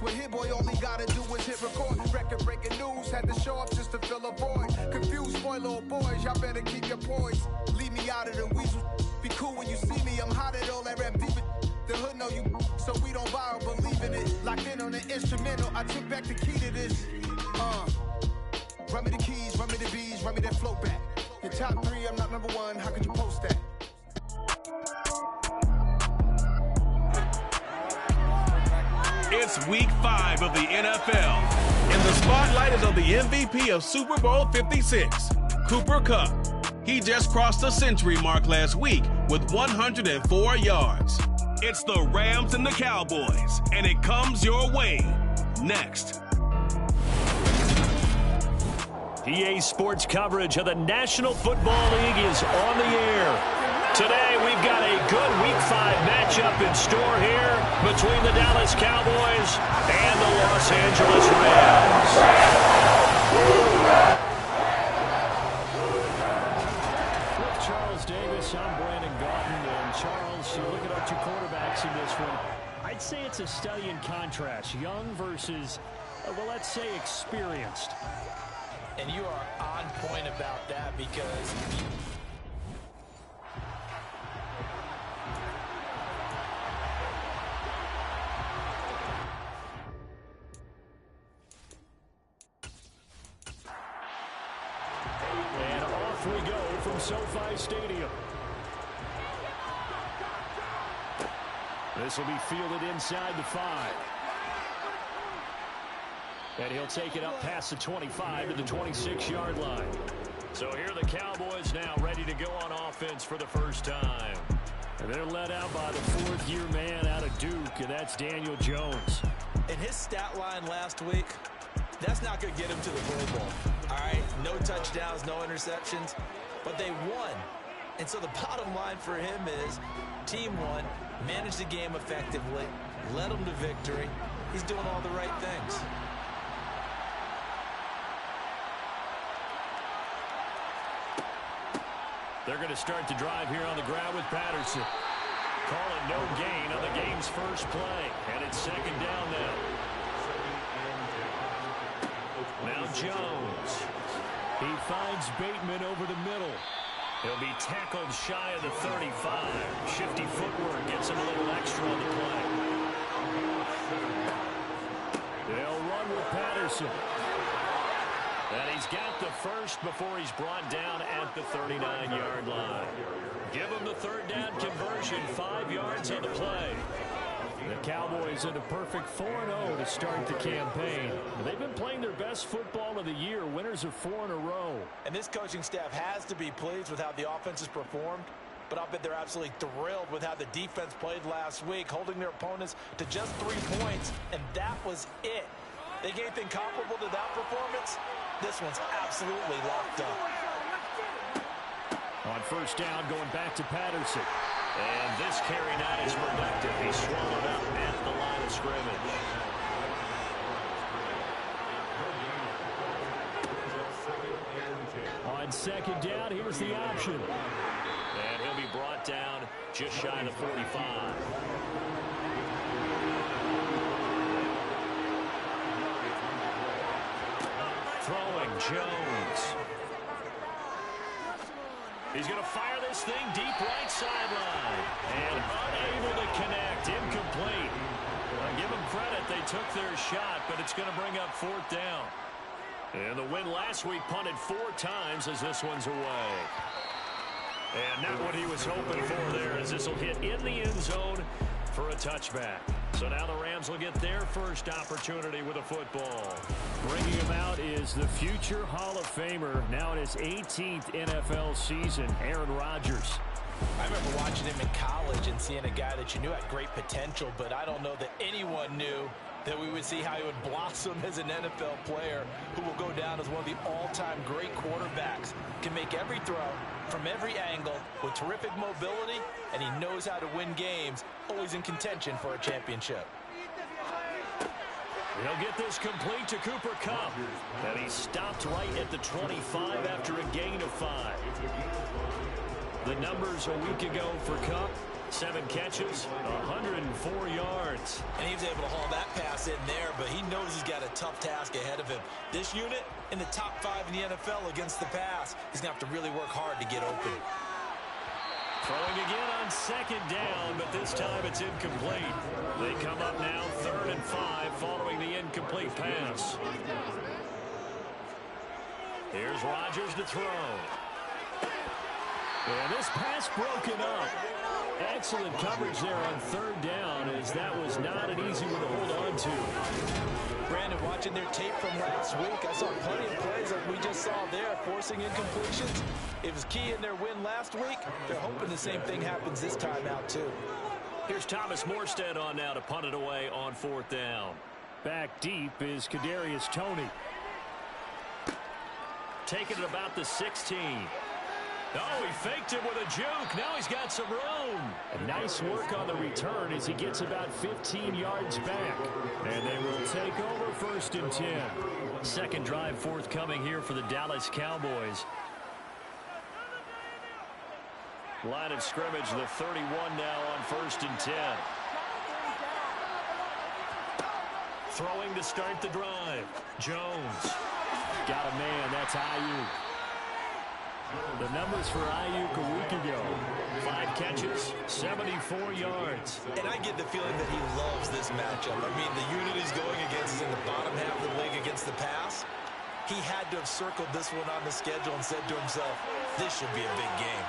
With Hit Boy, all he gotta do is hit record. Record-breaking news, had to show up just to fill a void. Confused boy, little boys, y'all better keep your poise. Leave me out of the weasel. Be cool when you see me, I'm hot at all that rap deep. The hood know you, so we don't buy or believe in it. Locked in on the instrumental, I took back the key to this. Run me the keys, run me the bees, run me that flow back. Your top 3, I'm not number 1, how could you post that? It's week 5 of the NFL, and the spotlight is on the MVP of Super Bowl 56, Cooper Kupp. He just crossed the century mark last week with 104 yards. It's the Rams and the Cowboys, and it comes your way next. EA Sports coverage of the National Football League is on the air. Today, we've got a good Week 5 matchup in store here between the Dallas Cowboys and the Los Angeles Rams. With Charles Davis, I'm Brandon Gaudin. And Charles, you look at our two quarterbacks in this one. I'd say it's a study in contrast. Young versus, well, let's say experienced. And you are on point about that because and off we go from SoFi Stadium. This will be fielded inside the 5. And he'll take it up past the 25 to the 26-yard line. So here are the Cowboys now ready to go on offense for the first time. And they're led out by the 4th-year man out of Duke, and that's Daniel Jones. in his stat line last week, that's not going to get him to the Pro Bowl. All right, no touchdowns, no interceptions, but they won. And so the bottom line for him is team won, managed the game effectively, led them to victory. He's doing all the right things. They're going to start the drive here on the ground with Patterson. Call it no gain on the game's first play. And it's second down now. Now Jones. He finds Bateman over the middle. He'll be tackled shy of the 35. Shifty footwork gets him a little extra on the play. They'll run with Patterson. And he's got the first before he's brought down at the 39-yard line. Give him the third down conversion, 5 yards on the play. The Cowboys in a perfect 4-0 to start the campaign. They've been playing their best football of the year, winners of 4 in a row. And this coaching staff has to be pleased with how the offense has performed, but I'll bet they're absolutely thrilled with how the defense played last week, holding their opponents to just 3 points, and that was it. They gave anything comparable to that performance? This one's absolutely locked up. On first down, going back to Patterson. And this carry not as productive. He's swallowed up at the line of scrimmage. On second down, here's the option. And he'll be brought down just shy of the 45. Throwing Jones. He's going to fire this thing deep right sideline. And unable to connect. Incomplete. Well, give them credit. They took their shot, but it's going to bring up 4th down. And the win last week punted 4 times as this one's away. And not what he was hoping for there as this will hit in the end zone for a touchback. So now the Rams will get their first opportunity with a football. Bringing him out is the future Hall of Famer, now in his 18th NFL season, Aaron Rodgers. I remember watching him in college and seeing a guy that you knew had great potential, but I don't know that anyone knew that we would see how he would blossom as an NFL player who will go down as one of the all-time great quarterbacks. Can make every throw from every angle with terrific mobility, and he knows how to win games, always in contention for a championship. He'll get this complete to Cooper Kupp. And he stopped right at the 25 after a gain of 5. The numbers a week ago for Kupp: 7 catches, 104 yards. yards. And he was able to haul that pass in there, but he knows he's got a tough task ahead of him. This unit in the top 5 in the NFL against the pass. He's going to have to really work hard to get open. Throwing again on second down, but this time it's incomplete. They come up now 3rd and 5 following the incomplete pass. Here's Rodgers to throw. And this pass broken up. Excellent coverage there on 3rd down, as that was not an easy one to hold on to. Brandon, watching their tape from last week, I saw plenty of plays like we just saw there, forcing incompletions. It was key in their win last week. They're hoping the same thing happens this time out, too. Here's Thomas Morstead on now to punt it away on 4th down. Back deep is Kadarius Toney. Taking it about the 16. Oh, he faked it with a juke. Now he's got some room. And nice work on the return as he gets about 15 yards back. And they will take over 1st and 10. Second drive forthcoming here for the Dallas Cowboys. Line of scrimmage, the 31 now on 1st and 10. Throwing to start the drive. Jones. Got a man. That's Ayuk. The numbers for Ayuk a week ago. 5 catches, 74 yards. And I get the feeling that he loves this matchup. I mean, the unit he's going against is in the bottom half of the league against the pass. He had to have circled this one on the schedule and said to himself, this should be a big game.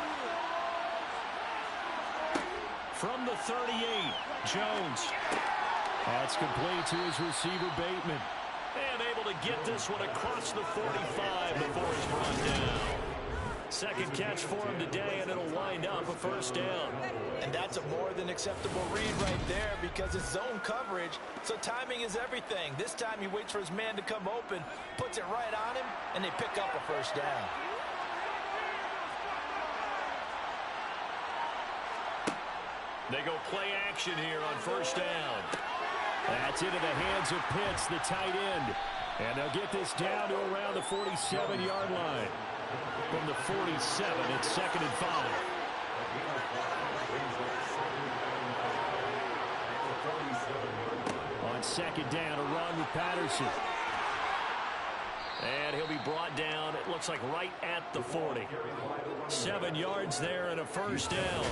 From the 38, Jones. That's complete to his receiver, Bateman. And able to get this one across the 45 before he's brought down. Second catch for him today, and it'll wind up a 1st down. And that's a more than acceptable read right there because it's zone coverage, so timing is everything. This time he waits for his man to come open, puts it right on him, and they pick up a 1st down. They go play action here on 1st down. That's into the hands of Pitts, the tight end. And they'll get this down to around the 47-yard line. From the 47, it's 2nd and 5. On 2nd down, a run with Patterson. And he'll be brought down, it looks like right at the 40. 7 yards there and a 1st down.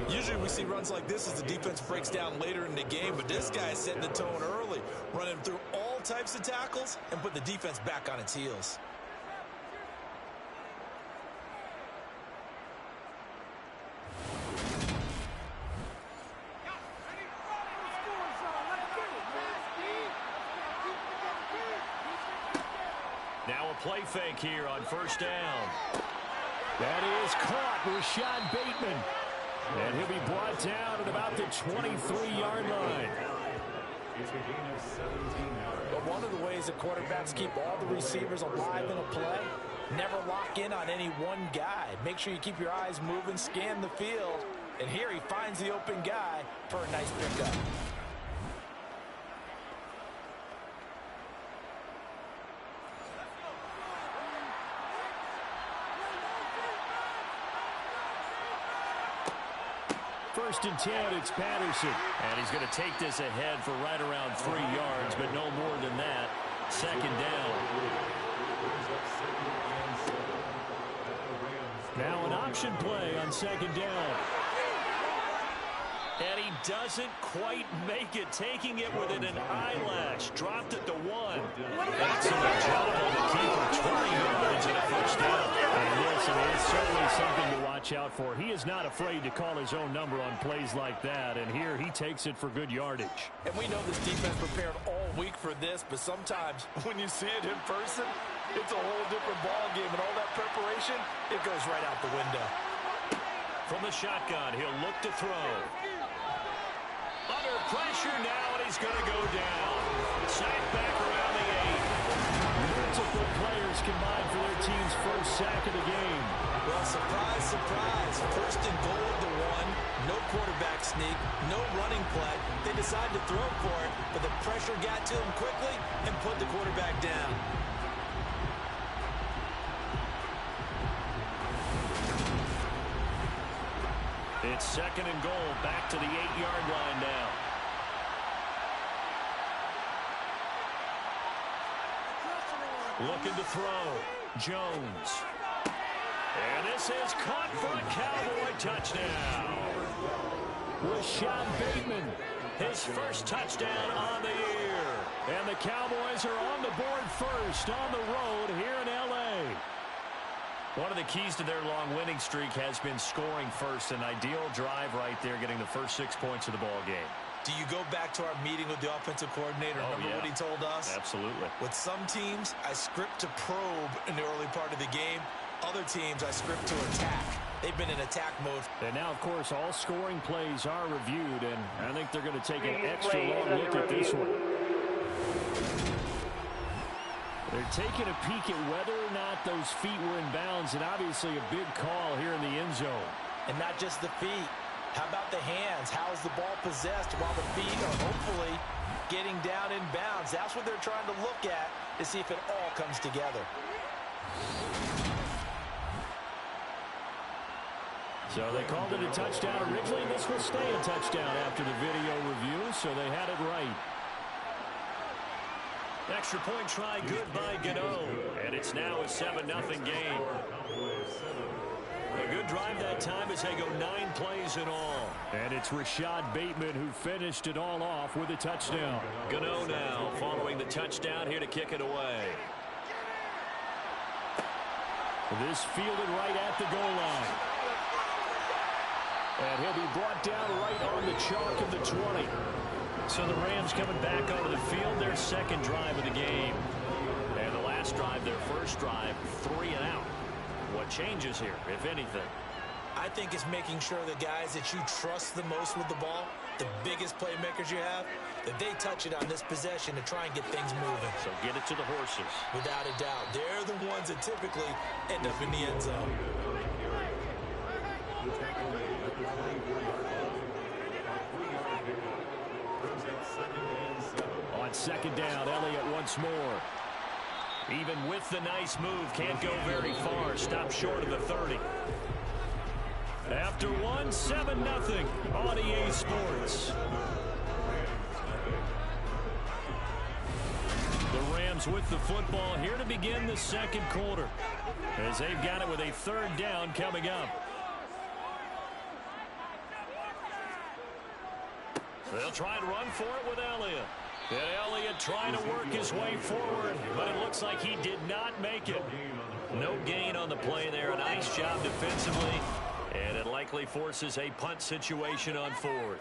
Usually we see runs like this as the defense breaks down later in the game, but this guy is setting the tone early, running through all types of tackles and put the defense back on its heels. Now a play fake here on 1st down. That is caught, Rashad Bateman. And he'll be brought down at about the 23-yard line. But one of the ways that quarterbacks keep all the receivers alive in a play, never lock in on any one guy. Make sure you keep your eyes moving, scan the field. And here he finds the open guy for a nice pickup. First and 10, it's Patterson. And he's going to take this ahead for right around 3 yards, but no more than that. 2nd down. Now an option play on 2nd down. And he doesn't quite make it, taking it within an eyelash. Dropped it to 1. Excellent job on the keeper. 20 yards and a 1st down. And yes, it's certainly something to watch out for. He is not afraid to call his own number on plays like that. And here he takes it for good yardage. And we know this defense prepared all week for this, but sometimes when you see it in person, it's a whole different ball game. And all that preparation, it goes right out the window. From the shotgun, he'll look to throw. Under pressure now, and he's going to go down. Sacked back around the 8. Multiple players combined for their team's first sack of the game. Well, surprise, surprise. 1st and goal at the 1. No quarterback sneak, no running play. They decided to throw for it, but the pressure got to him quickly and put the quarterback down. It's 2nd and goal, back to the 8-yard line now. Looking to throw. Jones. And this is caught for a Cowboy touchdown. Rashad Bateman, his first touchdown on the year. And the Cowboys are on the board first on the road here in L.A. One of the keys to their long winning streak has been scoring first. An ideal drive right there, getting the first 6 points of the ball game. Do you go back to our meeting with the offensive coordinator? Remember what he told us? Absolutely. With some teams, I script to probe in the early part of the game. Other teams, I script to attack. They've been in attack mode. And now, of course, all scoring plays are reviewed, and I think they're going to take an extra long look at this one. They're taking a peek at whether or not those feet were in bounds, and obviously a big call here in the end zone. And not just the feet. How about the hands? How is the ball possessed while the feet are hopefully getting down in bounds? That's what they're trying to look at to see if it all comes together. So they called it a touchdown originally. This will stay a touchdown after the video review, so they had it right. Extra point try good by Gano, and it's now a 7-0 game. A good drive that time as they go 9 plays in all. And it's Rashad Bateman who finished it all off with a touchdown. Gano now following the touchdown here to kick it away. This fielded right at the goal line. And he'll be brought down right on the chalk of the 20. So the Rams coming back onto the field, their second drive of the game. And the last drive, their first drive, 3 and out. What changes here, if anything? I think it's making sure the guys that you trust the most with the ball, the biggest playmakers you have, that they touch it on this possession to try and get things moving. So get it to the horses. Without a doubt. They're the ones that typically end up in the end zone. On second down, Elliott once more. Even with the nice move, can't go very far. Stop short of the 30. After 1, 7-0 on EA Sports. The Rams with the football here to begin the second quarter, as they've got it with a third down coming up. They'll try and run for it with Elliott. And Elliott trying to work his way forward, but it looks like he did not make it. No gain on the play there. A nice job defensively, and it likely forces a punt situation on 4th.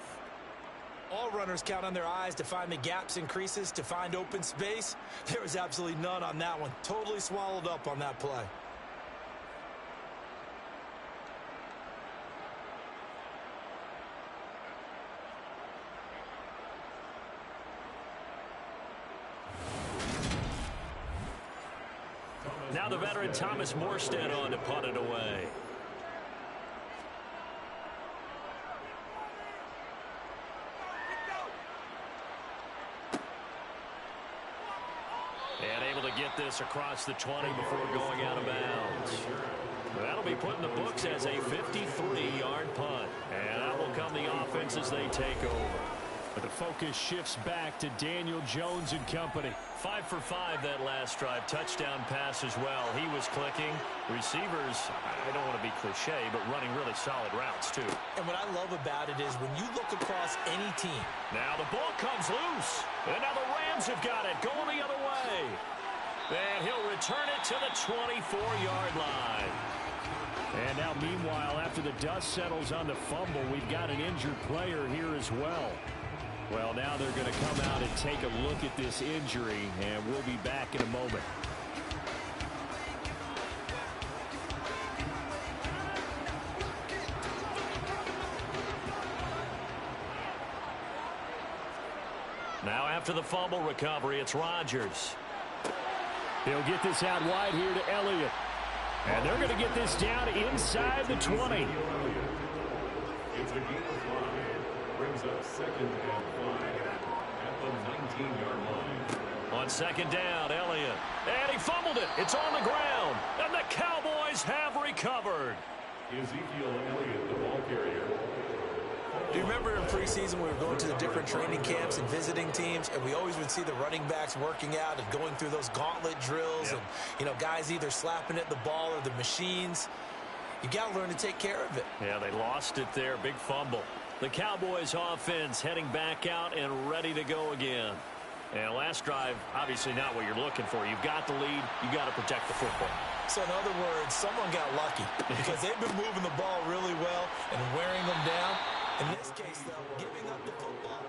All runners count on their eyes to find the gaps and creases, to find open space. There was absolutely none on that one. Totally swallowed up on that play. Now the veteran Thomas Morstead on to punt it away. And able to get this across the 20 before going out of bounds. That'll be put in the books as a 53-yard punt. And that will come the offense as they take over. But the focus shifts back to Daniel Jones and company. 5 for 5 that last drive. Touchdown pass as well. He was clicking. Receivers, I don't want to be cliche, but running really solid routes too. And what I love about it is when you look across any team. Now the ball comes loose. And now the Rams have got it. Going the other way. And he'll return it to the 24-yard line. And now, meanwhile, after the dust settles on the fumble, we've got an injured player here as well. Well, now they're going to come out and take a look at this injury, and we'll be back in a moment. Now after the fumble recovery, it's Rodgers. He'll get this out wide here to Elliott. And they're going to get this down inside the 20. It's a gain of 5. Brings up 2nd and 5 at the 19-yard line. On second down, Elliott. And he fumbled it. It's on the ground. And the Cowboys have recovered. Ezekiel Elliott, the ball carrier. Do you remember in preseason we were going to the different training camps and visiting teams, and we always would see the running backs working out and going through those gauntlet drills, and, you know, guys either slapping at the ball or the machines. You got to learn to take care of it. Yeah, they lost it there. Big fumble. The Cowboys offense heading back out and ready to go again. And last drive, obviously not what you're looking for. You've got the lead. You got to protect the football. So in other words, someone got lucky because they've been moving the ball really well and wearing them down. In this case, though, giving up the football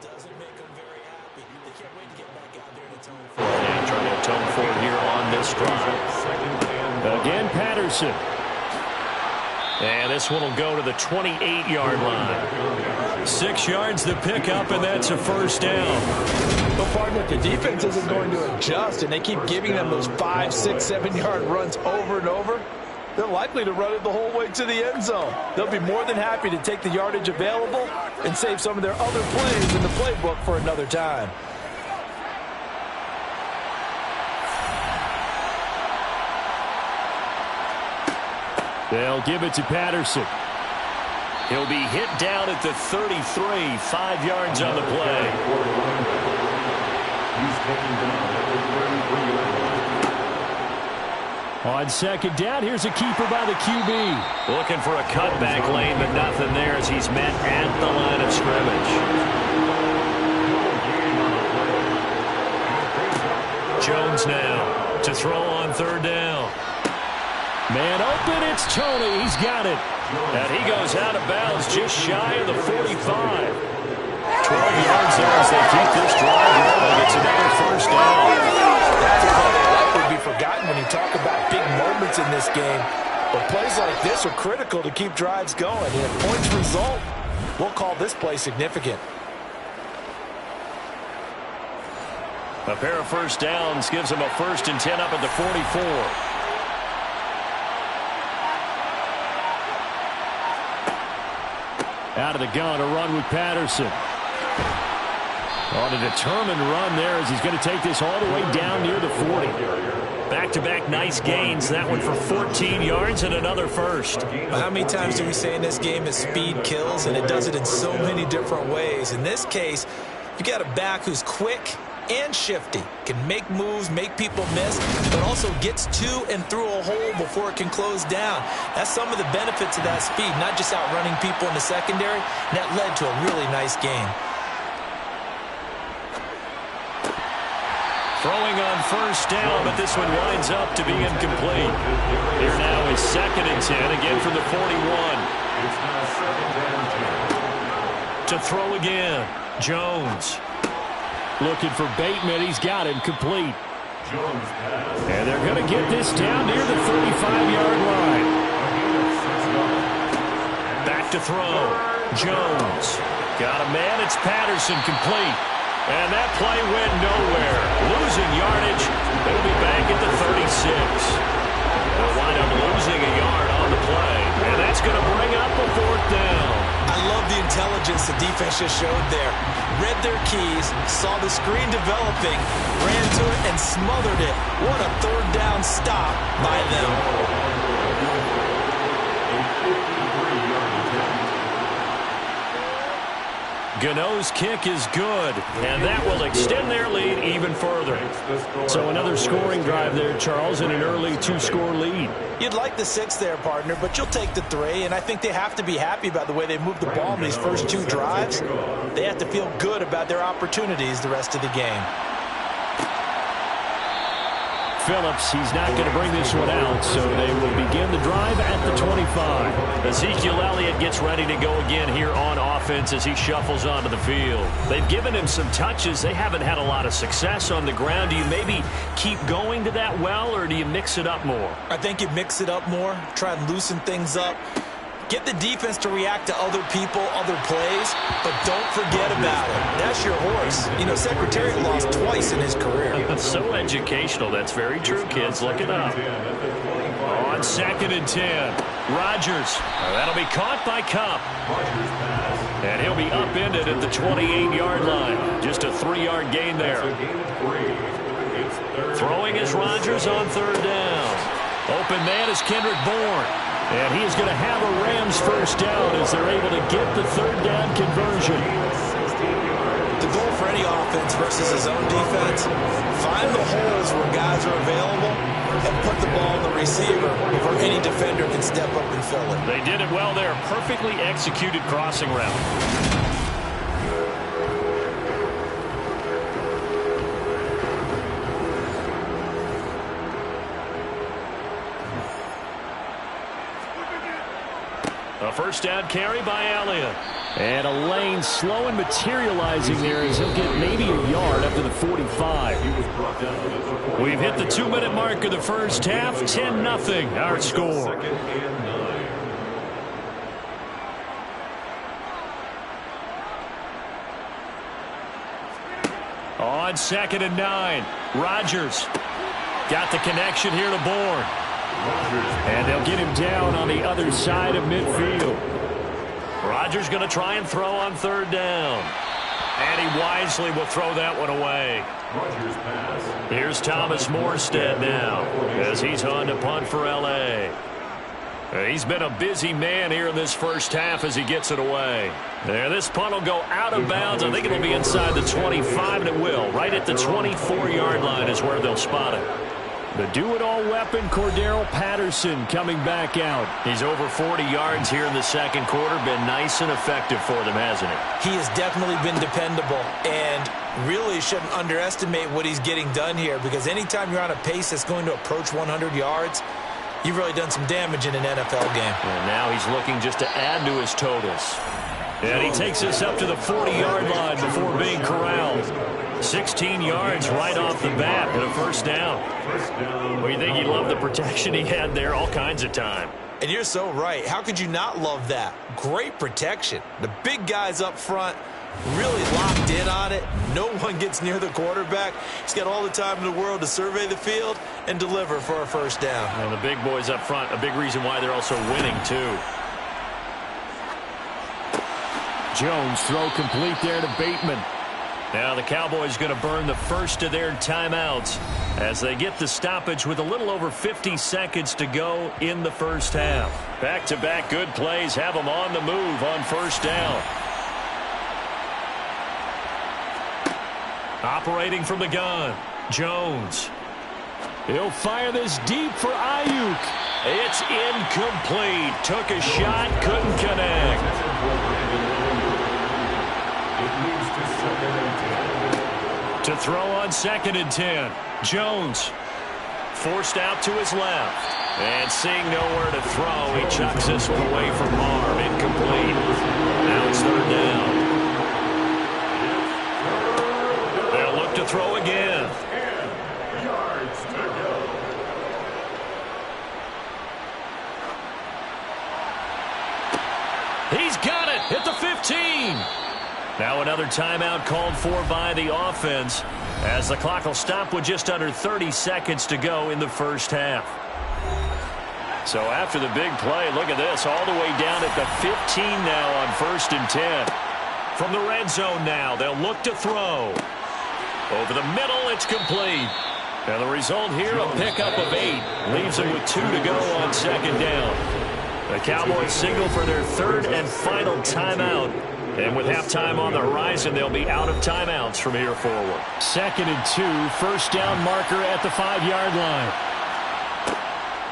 doesn't make them very happy. They can't wait to get back out there and atone for it. And trying to atone for it here on this drive. Again, Patterson. And this one will go to the 28-yard line. 6 yards to pick up, and that's a first down. But, partner, if the defense isn't going to adjust and they keep giving them those 5, 6, 7-yard runs over and over, they're likely to run it the whole way to the end zone. They'll be more than happy to take the yardage available and save some of their other plays in the playbook for another time. They'll give it to Patterson. He'll be hit down at the 33, 5 yards on the play. He's taken down at the 33-yard line. On second down, here's a keeper by the QB. Looking for a cutback lane, but nothing there as he's met at the line of scrimmage. Jones now to throw on third down. Man open, it's Tony. He's got it. And he goes out of bounds just shy of the 45. 12 yards there as they keep this drive going. It's another first down. That's a play that likely be forgotten when you talk about big moments in this game. But plays like this are critical to keep drives going. And if points result, we'll call this play significant. A pair of first downs gives them a 1st and 10 up at the 44. Out of the gun, a run with Patterson. On a determined run there as he's going to take this all the way down near the 40. Back-to-back nice gains. That one for 14 yards and another first. How many times do we say in this game that speed kills, and it does it in so many different ways? In this case, you got a back who's quick and shifty, can make moves, make people miss, but also gets to and through a hole before it can close down. That's some of the benefits of that speed, not just outrunning people in the secondary, and that led to a really nice game. Throwing on first down, but this one winds up to be incomplete. Here now is 2nd and 10, again from the 41. It's now 2nd and 10. To throw again, Jones. Looking for Bateman. He's got him complete. Jones pass. And they're going to get this down near the 35-yard line. Back to throw. Jones. Got a man. It's Patterson complete. And that play went nowhere. Losing yardage. It'll be back at the 36. They'll wind up losing a yard on the play. And that's going to bring up a 4th down. I love the intelligence the defense just showed there. Read their keys, saw the screen developing, ran to it, and smothered it. What a 3rd down stop by them. Gano's kick is good, and that will extend their lead even further. So another scoring drive there, Charles, and an early 2-score lead. You'd like the 6 there, partner, but you'll take the 3, and I think they have to be happy about the way they moved the ball in these first 2 drives. They have to feel good about their opportunities the rest of the game. Phillips, he's not going to bring this one out, so they will begin the drive at the 25. Ezekiel Elliott gets ready to go again here on offense as he shuffles onto the field. They've given him some touches. They haven't had a lot of success on the ground. Do you maybe keep going to that well, or do you mix it up more? I think you mix it up more, try and loosen things up. Get the defense to react to other people, other plays, but don't forget about it. That's your horse. You know, Secretariat lost twice in his career. That's so educational. That's very true, kids. Look it up. On 2nd and 10, Rodgers. That'll be caught by Kupp. And he'll be upended at the 28-yard line. Just a 3-yard gain there. Throwing is Rodgers on 3rd down. Open man is Kendrick Bourne. And he is going to have a Rams first down as they're able to get the third down conversion. The goal for any offense versus his own defense, find the holes where guys are available and put the ball in the receiver before any defender can step up and fill it. They did it well there. Perfectly executed crossing route. A first down carry by Elliott. And a lane slow and materializing there as he'll get maybe a yard up to the 45. We've hit the 2-minute mark of the first half. 10-0 our score. On 2nd and 9. Rodgers got the connection here to Bourne. And they'll get him down on the other side of midfield. Rodgers going to try and throw on 3rd down. And he wisely will throw that one away. Here's Thomas Morstead now as he's on to punt for L.A. He's been a busy man here in this first half as he gets it away. There, this punt will go out of bounds. I think it'll be inside the 25, and it will. Right at the 24-yard line is where they'll spot it. The do-it-all weapon, Cordero Patterson, coming back out. He's over 40 yards here in the second quarter. Been nice and effective for them, hasn't he? He has definitely been dependable, and really shouldn't underestimate what he's getting done here, because anytime you're on a pace that's going to approach 100 yards, you've really done some damage in an NFL game. And now he's looking just to add to his totals. And he takes us up to the 40-yard line before being corralled. 16 yards right off the bat and a first down. Well, you think he loved the protection he had there all kinds of time. And you're so right. How could you not love that? Great protection. The big guys up front really locked in on it. No one gets near the quarterback. He's got all the time in the world to survey the field and deliver for a first down. And the big boys up front, a big reason why they're also winning, too. Jones throw complete there to Bateman. Now the Cowboys going to burn the first of their timeouts as they get the stoppage with a little over 50 seconds to go in the first half. Back-to-back good plays have them on the move on first down. Operating from the gun, Jones. He'll fire this deep for Ayuk. It's incomplete. Took a shot, couldn't connect. To throw on 2nd and 10. Jones forced out to his left. And seeing nowhere to throw, he chucks this one away from harm. Incomplete. Now it's 3rd down. They'll look to throw again. 10 yards to go. He's got it at the 15. Now another timeout called for by the offense as the clock will stop with just under 30 seconds to go in the first half. So after the big play, look at this, all the way down at the 15 now on 1st and 10. From the red zone now, they'll look to throw. Over the middle, it's complete. And the result here, a pickup of 8. Leaves them with 2 to go on 2nd down. The Cowboys signal for their 3rd and final timeout. And with halftime on the horizon, they'll be out of timeouts from here forward. 2nd and 2, first down marker at the 5-yard line.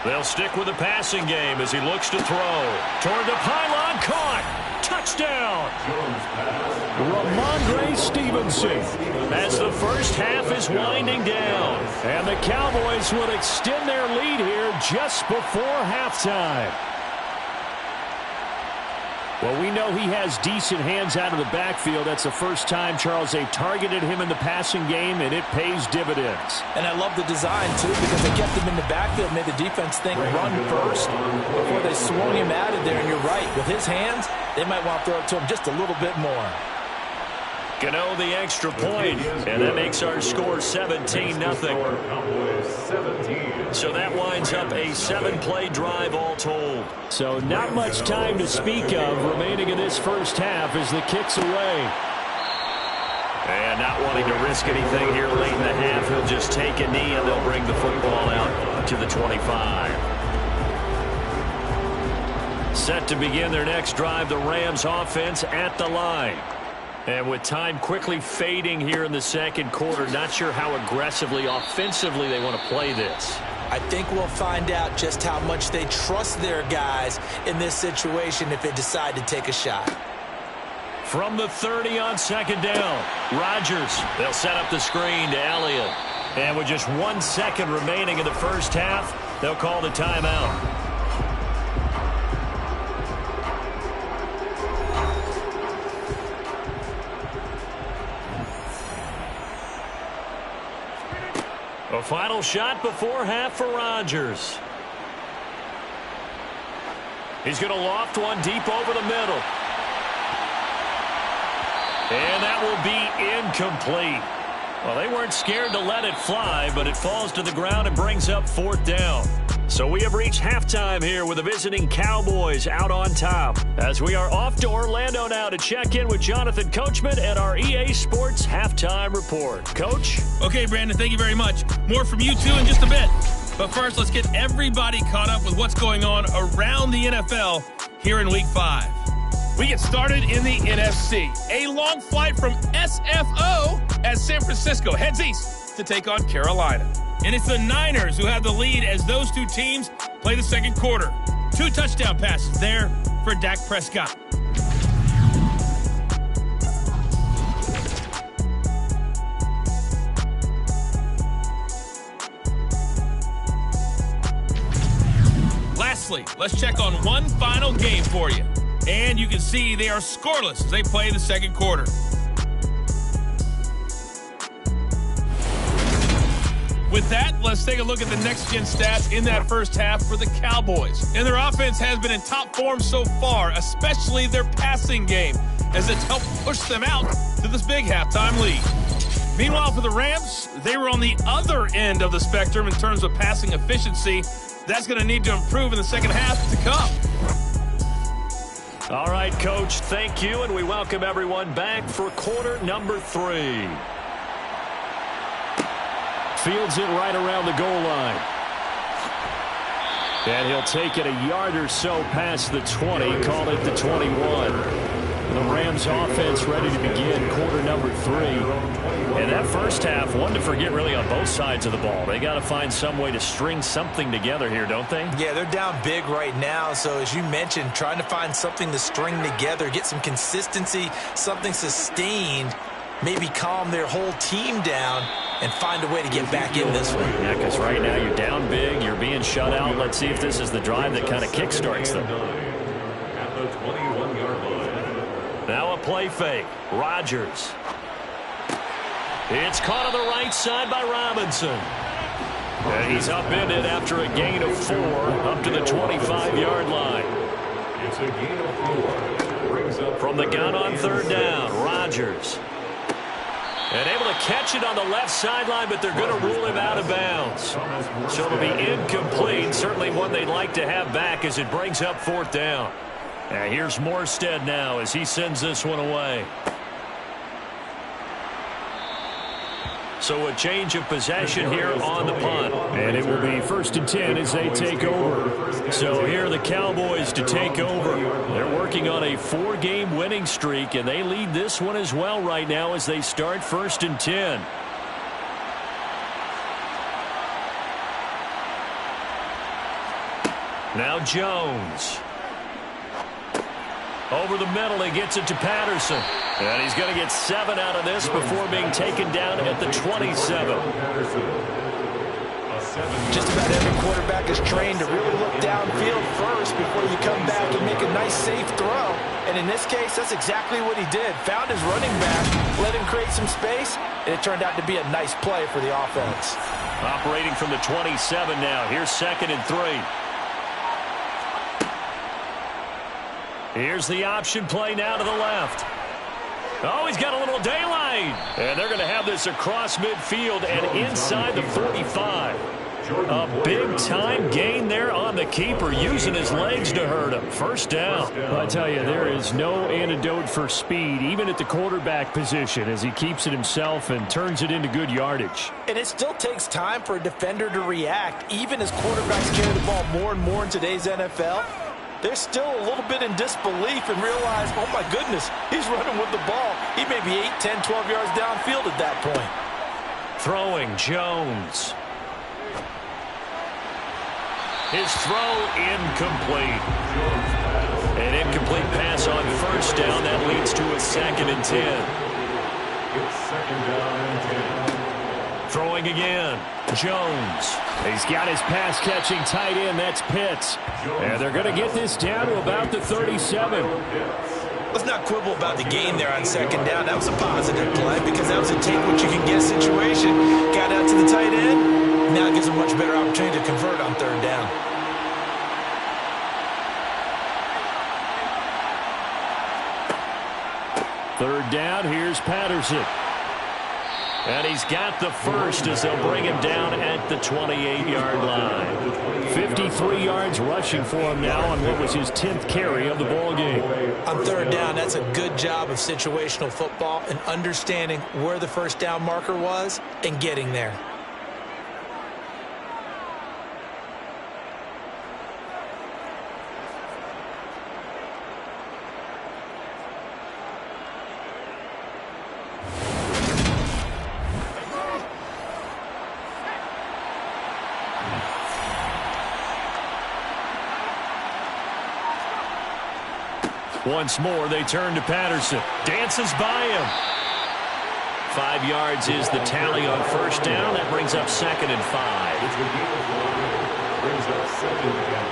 They'll stick with the passing game as he looks to throw. Toward the pylon, caught. Touchdown. Ramondre Stevenson. As the first half is winding down. And the Cowboys will extend their lead here just before halftime. Well, we know he has decent hands out of the backfield. That's the first time, Charles, they've targeted him in the passing game, and it pays dividends. And I love the design, too, because they kept him in the backfield, made the defense think run first before they swung him out of there. And you're right, with his hands, they might want to throw it to him just a little bit more. Gano the extra point, and that makes our score 17-0. So that winds up a 7-play drive all told. So not much time to speak of remaining in this first half as the kick's away. And not wanting to risk anything here late in the half, he'll just take a knee and they'll bring the football out to the 25. Set to begin their next drive, the Rams offense at the line. And with time quickly fading here in the second quarter, not sure how aggressively, offensively they want to play this. I think we'll find out just how much they trust their guys in this situation if they decide to take a shot. From the 30 on second down, Rodgers. They'll set up the screen to Elliott. And with just 1 second remaining in the first half, they'll call the timeout. A final shot before half for Rodgers. He's going to loft one deep over the middle. And that will be incomplete. Well, they weren't scared to let it fly, but it falls to the ground and brings up 4th down. So we have reached halftime here with the visiting Cowboys out on top. As we are off to Orlando now to check in with Jonathan Coachman at our EA Sports Halftime Report. Coach? Okay, Brandon, thank you very much. More from you two in just a bit. But first, let's get everybody caught up with what's going on around the NFL here in Week 5. We get started in the NFC. A long flight from SFO as San Francisco heads east to take on Carolina. And it's the Niners who have the lead as those two teams play the second quarter. 2 touchdown passes there for Dak Prescott. Lastly, let's check on one final game for you. And you can see they are scoreless as they play the second quarter. With that, let's take a look at the next-gen stats in that first half for the Cowboys. And their offense has been in top form so far, especially their passing game, as it's helped push them out to this big halftime lead. Meanwhile, for the Rams, they were on the other end of the spectrum in terms of passing efficiency. That's going to need to improve in the second half to come. All right, Coach, thank you, and we welcome everyone back for quarter number 3. Fields it right around the goal line. And he'll take it a yard or so past the 20, call it the 21. The Rams offense ready to begin quarter number 3. And that first half, one to forget really on both sides of the ball. They got to find some way to string something together here, don't they? Yeah, they're down big right now. So as you mentioned, trying to find something to string together, get some consistency, something sustained, maybe calm their whole team down and find a way to get back in this one. Yeah, because right now you're down big, you're being shut out. Let's see if this is the drive that kind of kickstarts them. At the 21-yard line. Now a play fake. Rodgers. It's caught on the right side by Robinson. And he's upended after a gain of 4 up to the 25-yard line. It's a gain of 4. Brings up from the gun on 3rd down. Rodgers. And able to catch it on the left sideline, but they're going to rule him out of bounds. So it'll be incomplete. Certainly one they'd like to have back as it brings up 4th down. And here's Morstead now as he sends this one away. So a change of possession here on the punt. And it will be 1st and 10 as they take over. So here are the Cowboys to take over. They're working on a 4-game winning streak, and they lead this one as well right now as they start 1st and 10. Now Jones. Over the middle, he gets it to Patterson. And he's going to get 7 out of this before being taken down at the 27. Just about every quarterback is trained to really look downfield first before you come back and make a nice, safe throw. And in this case, that's exactly what he did. Found his running back, let him create some space, and it turned out to be a nice play for the offense. Operating from the 27 now. Here's 2nd and 3. Here's the option play now to the left. Oh, he's got a little daylight. And they're going to have this across midfield and inside the 45. A big-time gain there on the keeper, using his legs to hurt him. 1st down. Well, I tell you, there is no antidote for speed, even at the quarterback position, as he keeps it himself and turns it into good yardage. And it still takes time for a defender to react, even as quarterbacks carry the ball more and more in today's NFL. they're still a little bit in disbelief and realize, oh my goodness, he's running with the ball. He may be 8, 10, 12 yards downfield at that point. Throwing Jones. His throw incomplete. An incomplete pass on first down. That leads to a 2nd and 10. It's 2nd down and 10. Throwing again. Jones. He's got his pass-catching tight end. That's Pitts. And they're going to get this down to about the 37. Let's not quibble about the gain there on 2nd down. That was a positive play because that was a take-what-you-can-get situation. Got out to the tight end. Now it gives a much better opportunity to convert on 3rd down. Third down, here's Patterson. And he's got the first as they'll bring him down at the 28-yard line. 53 yards rushing for him now on what was his 10th carry of the ball game. On 3rd down, that's a good job of situational football and understanding where the first down marker was and getting there. Once more, they turn to Patterson. Dances by him. 5 yards is the tally on first down. That brings up 2nd and 5. It's the game of line. Brings up 2nd and 5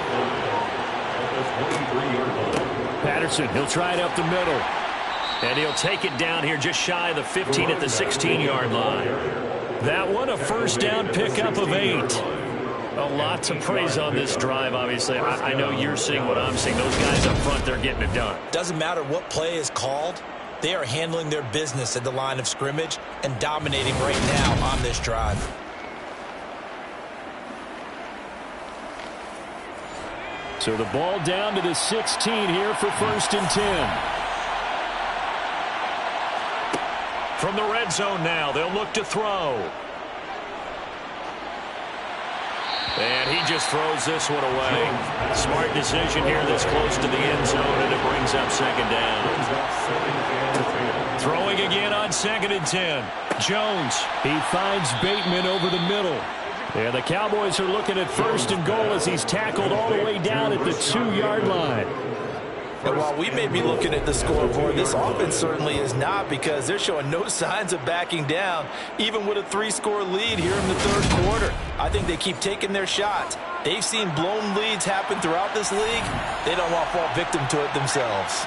at the 23-yard line. Patterson, he'll try it up the middle. And he'll take it down here just shy of the 15 at the 16-yard line. That one, a first down pickup of 8. A lot to praise on this drive, obviously. I know you're seeing what I'm seeing. Those guys up front, they're getting it done. Doesn't matter what play is called. They are handling their business at the line of scrimmage and dominating right now on this drive. So the ball down to the 16 here for 1st and 10. From the red zone now, they'll look to throw. And he just throws this one away. Smart decision here that's close to the end zone, and it brings up 2nd down. Throwing again on 2nd and 10. Jones. He finds Bateman over the middle. And the Cowboys are looking at 1st and goal as he's tackled all the way down at the 2-yard line. And while we may be looking at the scoreboard, this offense certainly is not, because they're showing no signs of backing down, even with a 3-score lead here in the 3rd quarter. I think they keep taking their shots. They've seen blown leads happen throughout this league. They don't want to fall victim to it themselves.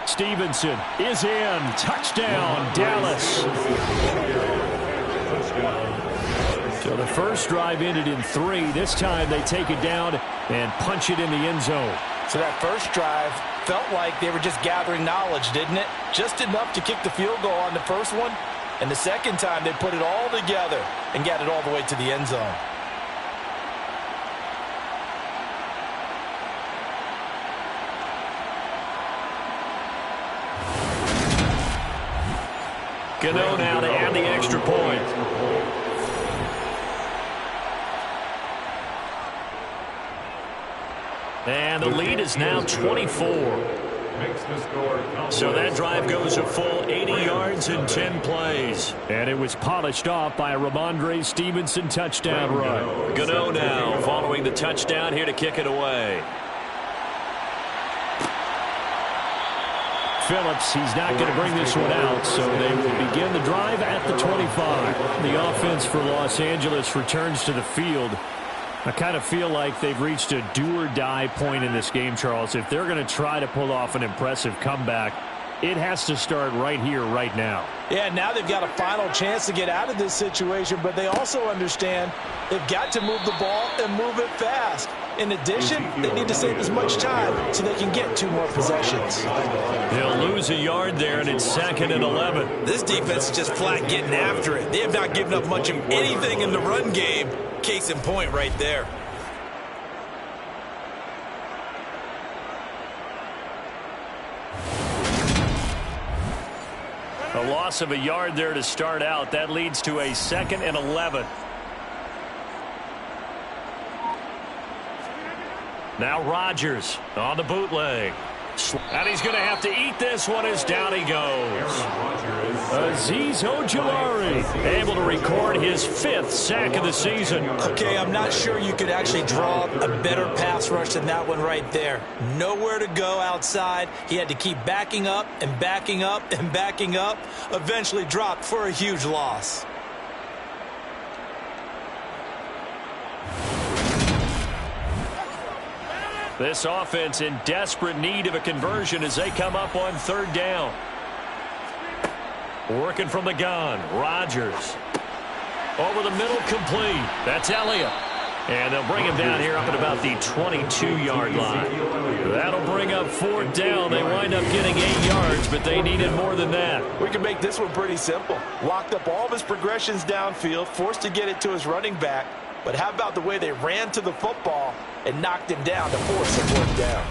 Stevenson is in. Touchdown, Dallas. So the first drive ended in 3. This time they take it down and punch it in the end zone. So that first drive felt like they were just gathering knowledge, didn't it? Just enough to kick the field goal on the first one. And the second time they put it all together and got it all the way to the end zone. Gano now to add the extra point. And the lead is now 24. So that drive goes a full 80 yards in 10 plays. And it was polished off by a Ramondre Stevenson touchdown run. Gano now following the touchdown here to kick it away. Phillips, he's not going to bring this one out, so they will begin the drive at the 25. The offense for Los Angeles returns to the field. I kind of feel like they've reached a do-or-die point in this game, Charles. If they're going to try to pull off an impressive comeback, it has to start right here, right now. Yeah, now they've got a final chance to get out of this situation, but they also understand they've got to move the ball and move it fast. In addition, they need to save as much time so they can get 2 more possessions. They'll lose a yard there, and it's 2nd and 11. This defense is just flat getting after it. They have not given up much of anything in the run game. Case in point right there. A loss of a yard there to start out. That leads to a 2nd and 11. Now Rodgers on the bootleg. And he's going to have to eat this one as down he goes. Azeez Ojulari able to record his 5th sack of the season. Okay, I'm not sure you could actually draw a better pass rush than that one right there. Nowhere to go outside. He had to keep backing up and backing up and backing up. Eventually dropped for a huge loss. This offense in desperate need of a conversion as they come up on 3rd down. Working from the gun, Rodgers. Over the middle, complete. That's Elliott. And they'll bring him down here up at about the 22-yard line. That'll bring up 4th down. They wind up getting 8 yards, but they needed more than that. We can make this one pretty simple. Locked up all of his progressions downfield, forced to get it to his running back. But how about the way they ran to the football and knocked him down to force a 4th down?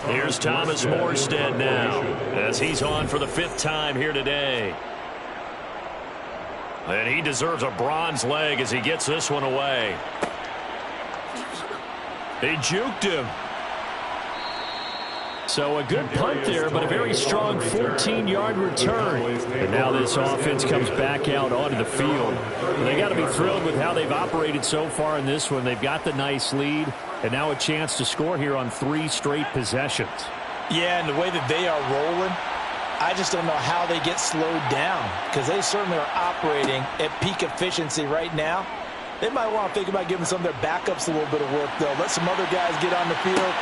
Here's Thomas Morstead now as he's on for the 5th time here today. And he deserves a bronze leg as he gets this one away. He juked him. So a good punt there, but a very strong 14-yard return. And now this offense comes back out onto the field. They got to be thrilled with how they've operated so far in this one. They've got the nice lead, and now a chance to score here on 3 straight possessions. Yeah, and the way that they are rolling, I just don't know how they get slowed down, because they certainly are operating at peak efficiency right now. They might want to think about giving some of their backups a little bit of work, though. Let some other guys get on the field.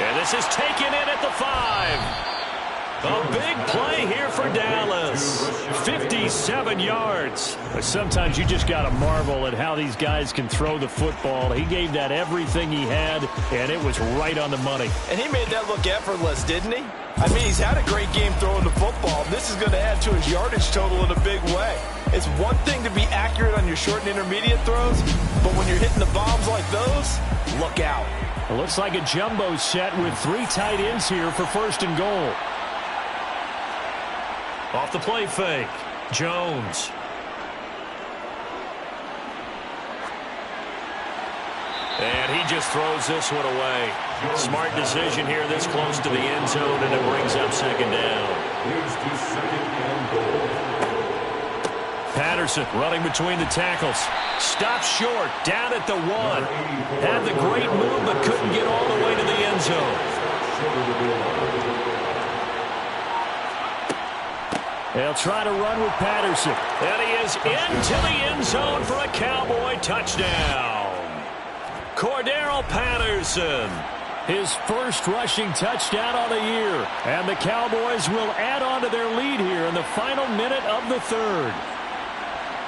And this is taken in at the 5. A big play here for Dallas. 57 yards. Sometimes you just got to marvel at how these guys can throw the football. He gave that everything he had, and it was right on the money. And he made that look effortless, didn't he? I mean, he's had a great game throwing the football. This is going to add to his yardage total in a big way. It's one thing to be accurate on your short and intermediate throws, but when you're hitting the bombs like those, look out. It looks like a jumbo set with 3 tight ends here for 1st and goal. Off the play fake, Jones. And he just throws this one away. Smart decision here this close to the end zone, and it brings up 2nd down. Here's the 2nd and goal. Patterson running between the tackles. Stopped short, down at the 1. Had the great move, but couldn't get all the way to the end zone. They'll try to run with Patterson. And he is into the end zone for a Cowboy touchdown. Cordero Patterson. His 1st rushing touchdown on the year. And the Cowboys will add on to their lead here in the final minute of the 3rd.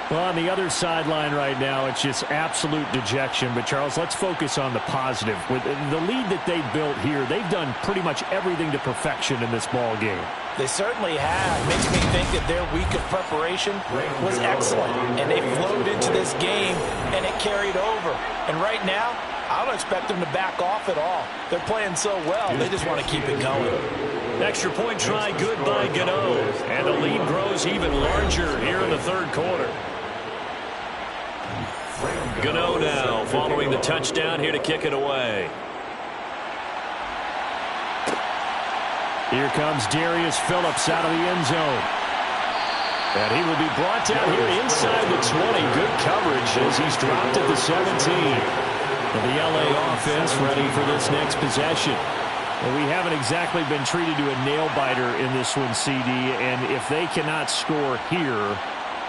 Well, on the other sideline right now, it's just absolute dejection. But, Charles, let's focus on the positive. With the lead that they've built here, they've done pretty much everything to perfection in this ball game. They certainly have. Makes me think that their week of preparation was excellent. And they flowed into this game, and it carried over. And right now, I don't expect them to back off at all. They're playing so well, they just want to keep it going. Extra point try good by Gano. And the lead grows even larger here in the 3rd quarter. Gano now following the touchdown here to kick it away. Here comes Darius Phillips out of the end zone. And he will be brought down here inside the 20. Good coverage as he's dropped at the 17. And the LA offense ready for this next possession. Well, we haven't exactly been treated to a nail-biter in this one, CD. And if they cannot score here,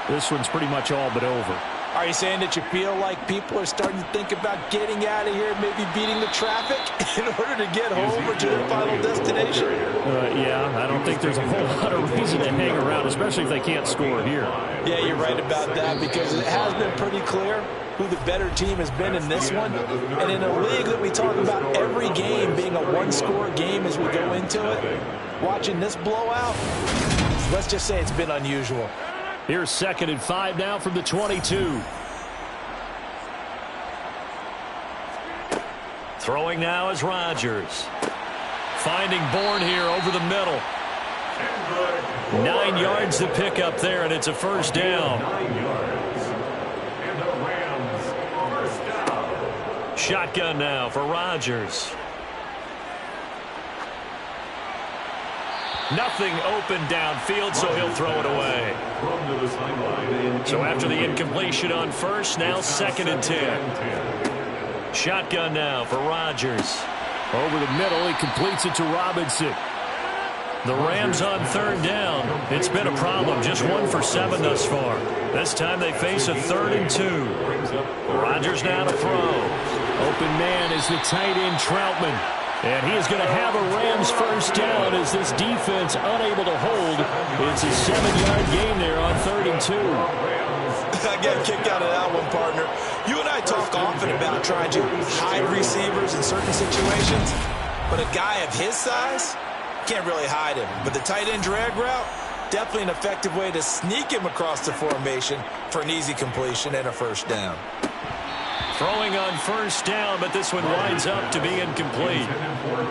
this one's pretty much all but over. Are you saying that you feel like people are starting to think about getting out of here, maybe beating the traffic in order to get home or to their final destination? Yeah, I don't think there's a whole lot of reason to hang around, especially if they can't score here. Yeah, you're right about that, because it has been pretty clear who the better team has been in this one. And in a league that we talk about every game being a one-score game as we go into it, watching this blowout, let's just say it's been unusual. Here's 2nd and 5 now from the 22. Throwing now is Rodgers. Finding Bourne here over the middle. 9 yards to pick up there, and it's a 1st down. 9 yards. And the Rams, 1st down. Shotgun now for Rodgers. Nothing open downfield, so he'll throw it away. So after the incompletion on first, now 2nd and 10. Shotgun now for Rodgers. Over the middle, he completes it to Robinson. The Rams on 3rd down. It's been a problem. Just 1 for 7 thus far. This time they face a 3rd and 2. Rodgers now to throw. Open man is the tight end Troutman. And he is going to have a Rams 1st down as this defense unable to hold. It's a 7-yard gain there on 3rd and 2. I got a kick out of that one, partner. You and I talk often about trying to hide receivers in certain situations, but a guy of his size can't really hide him. But the tight end drag route, definitely an effective way to sneak him across the formation for an easy completion and a 1st down. Throwing on 1st down, but this one winds up to be incomplete.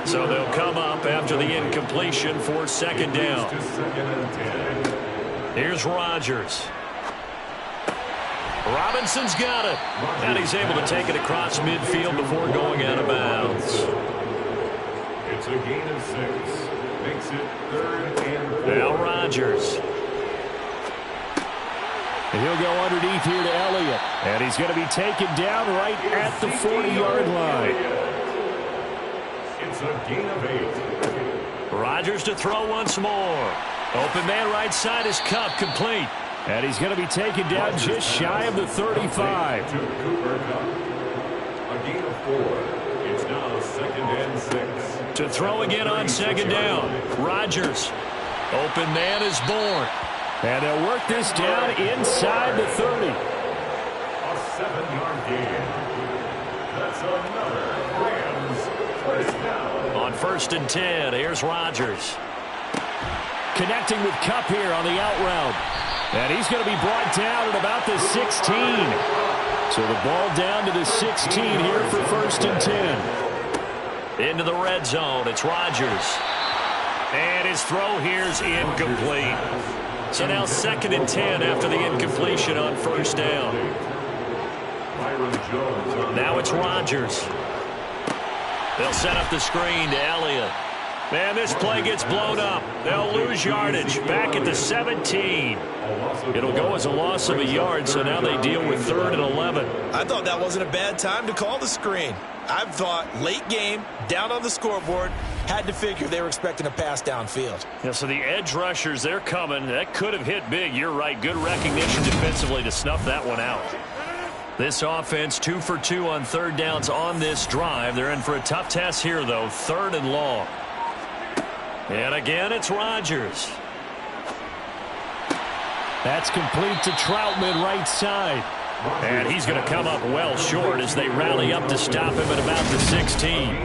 So they'll come up after the incompletion for 2nd down. Here's Rodgers. Robinson's got it. And he's able to take it across midfield before going out of bounds. It's a gain of 6. Makes it 3rd and 4. Now Rodgers. And he'll go underneath here to Elliott. And he's going to be taken down right at the 40-yard line. It's a gain of 8. Rodgers to throw once more. Open man right side is Kupp, complete. And he's going to be taken down just shy of the 35. To Cooper Kupp. A gain of 4. It's now 2nd and 6. To throw again on 2nd down. Rodgers. Open man is Bourne. And they'll work this down inside the 30. A 7-yard gain. That's another Rams 1st down. On 1st and 10, here's Rodgers. Connecting with Kupp here on the out route. And he's going to be brought down at about the 16. So the ball down to the 16 here for 1st and 10. Into the red zone, it's Rodgers. And his throw here's incomplete. So now 2nd and 10 after the incompletion on 1st down. Now it's Rodgers. They'll set up the screen to Elliott. Man, this play gets blown up. They'll lose yardage back at the 17. It'll go as a loss of a yard, so now they deal with 3rd and 11. I thought that wasn't a bad time to call the screen. I thought late game, down on the scoreboard, had to figure they were expecting a pass downfield. Yeah, so the edge rushers, they're coming. That could have hit big. You're right. Good recognition defensively to snuff that one out. This offense 2 for 2 on 3rd downs on this drive. They're in for a tough test here, though. 3rd and long. And again, it's Rodgers. That's complete to Troutman right side. And he's going to come up well short as they rally up to stop him at about the 16.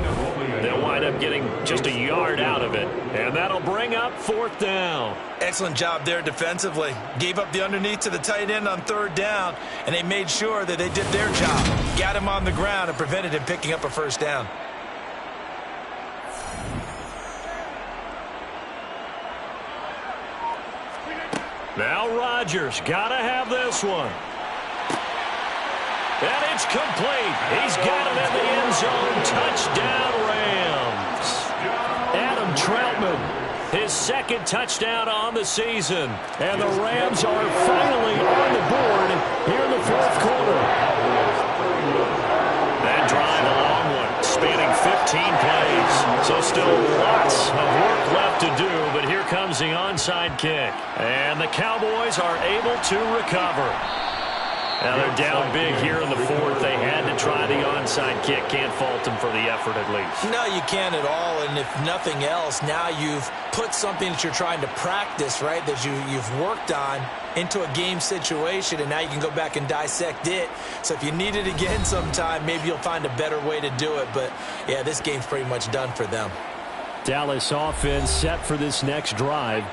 They'll wind up getting just a yard out of it. And that'll bring up 4th down. Excellent job there defensively. Gave up the underneath to the tight end on 3rd down, and they made sure that they did their job. Got him on the ground and prevented him picking up a 1st down. Now Rodgers, gotta have this one. And it's complete. He's got it in the end zone. Touchdown, Rams. Adam Troutman, his 2nd touchdown on the season. And the Rams are finally on the board here in the 4th quarter. That drive, a long one, spanning 15 plays. So still lots of work left to do, but here comes the onside kick. And the Cowboys are able to recover. Now they're down big here in the 4th. They had to try the onside kick. Can't fault them for the effort at least. No, you can't at all. And if nothing else, now you've put something that you're trying to practice, right, that you've worked on into a game situation, and now you can go back and dissect it. So if you need it again sometime, maybe you'll find a better way to do it. But, yeah, this game's pretty much done for them. Dallas offense set for this next drive.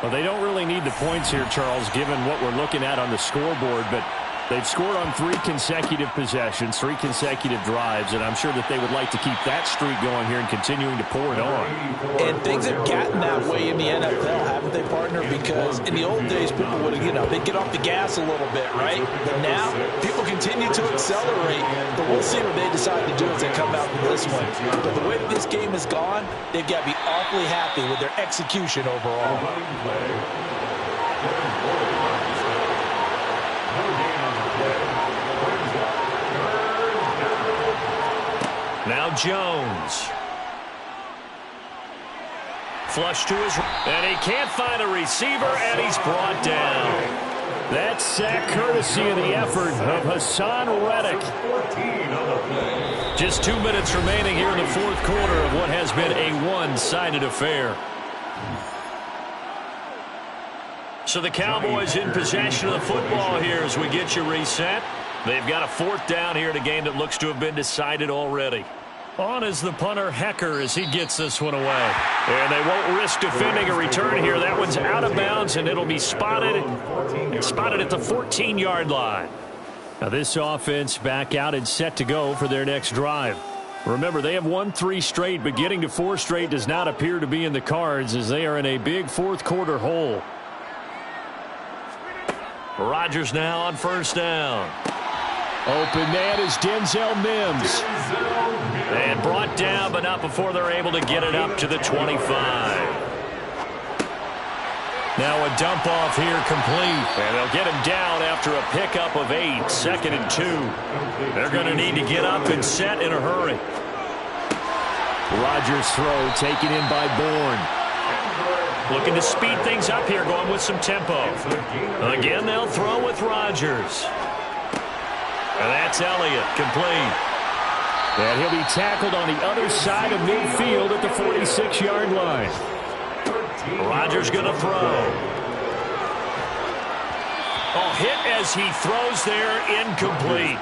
Well, they don't really need the points here, Charles, given what we're looking at on the scoreboard, but they've scored on 3 consecutive possessions, 3 consecutive drives, and I'm sure that they would like to keep that streak going here and continuing to pour it on. And things have gotten that way in the NFL, haven't they, play partner, because in the old days, people would have, they'd get off the gas a little bit, right? But now, people continue to accelerate. But we'll see what they decide to do as they come out in this one. But the way that this game has gone, they've got to be awfully happy with their execution overall. Now Jones. Flush to his right, and he can't find a receiver, and he's brought down. That sack courtesy of the effort of Hassan Reddick. Just 2 minutes remaining here in the fourth quarter of what has been a one-sided affair. So the Cowboys in possession of the football here as we get you reset. They've got a fourth down here in a game that looks to have been decided already. On is the punter, Hecker, as he gets this one away. And they won't risk defending a return here. That one's out of bounds, and it'll be spotted at the 14-yard line. Now this offense back out and set to go for their next drive. Remember, they have won 3 straight, but getting to 4 straight does not appear to be in the cards as they are in a big fourth quarter hole. Rodgers now on first down. Open man is Denzel Mims. And brought down, but not before they're able to get it up to the 25. Now a dump off here complete. And they'll get him down after a pickup of 8. 2nd and 2. They're going to need to get up and set in a hurry. Rodgers' throw taken in by Bourne. Looking to speed things up here, going with some tempo. Again, they'll throw with Rodgers. And that's Elliott, complete. And he'll be tackled on the other side of midfield at the 46-yard line. Rodgers going to throw. Oh, hit as he throws there, incomplete.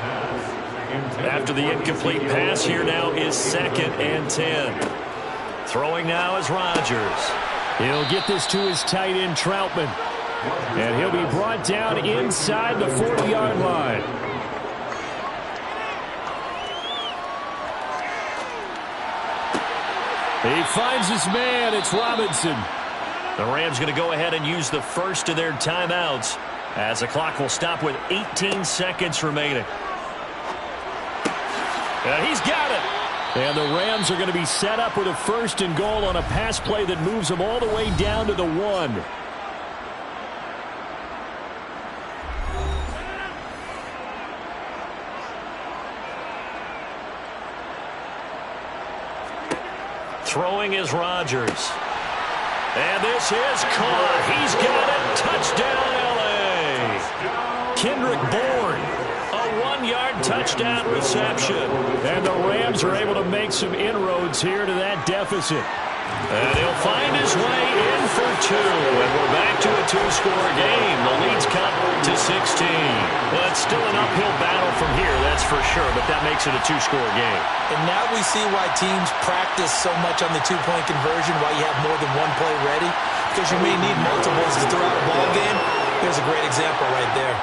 After the incomplete pass, here now is 2nd and 10. Throwing now is Rodgers. He'll get this to his tight end, Troutman. And he'll be brought down inside the 40-yard line. He finds his man. It's Robinson. The Rams going to go ahead and use the first of their timeouts as the clock will stop with 18 seconds remaining. And he's got it. And the Rams are going to be set up with a 1st and goal on a pass play that moves them all the way down to the 1. Throwing is Rodgers. And this is caught. He's got it. Touchdown, L.A. Kendrick Bourne. A 1-yard touchdown reception. And the Rams are able to make some inroads here to that deficit. And he'll find his way in for 2. And we're back to a 2-score game. The lead's cut to 16. Well, it's still an uphill battle from here, that's for sure, but that makes it a 2-score game. And now we see why teams practice so much on the 2-point conversion, why you have more than one play ready, because you may need multiples throughout a ball game. Here's a great example right there.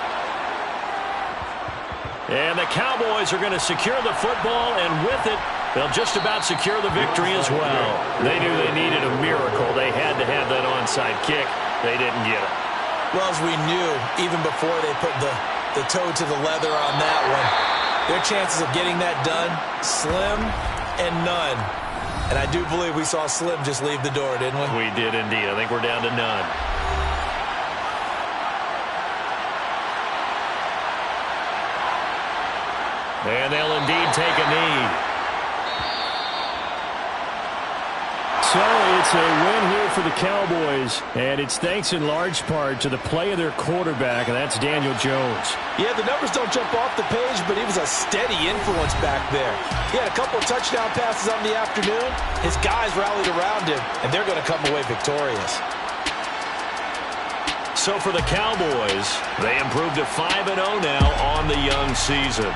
And the Cowboys are going to secure the football, and with it, they'll just about secure the victory as well. They knew they needed a miracle. They had to have that onside kick. They didn't get it. Well, as we knew, even before they put the toe to the leather on that one, their chances of getting that done, slim and none. And I do believe we saw Slim just leave the door, didn't we? We did indeed. I think we're down to none. And they'll indeed take a knee. So it's a win here for the Cowboys, and it's thanks in large part to the play of their quarterback, and that's Daniel Jones. Yeah, the numbers don't jump off the page, but he was a steady influence back there. He had a couple of touchdown passes on the afternoon. His guys rallied around him, and they're going to come away victorious. So for the Cowboys, they improved to 5-0 now on the young season.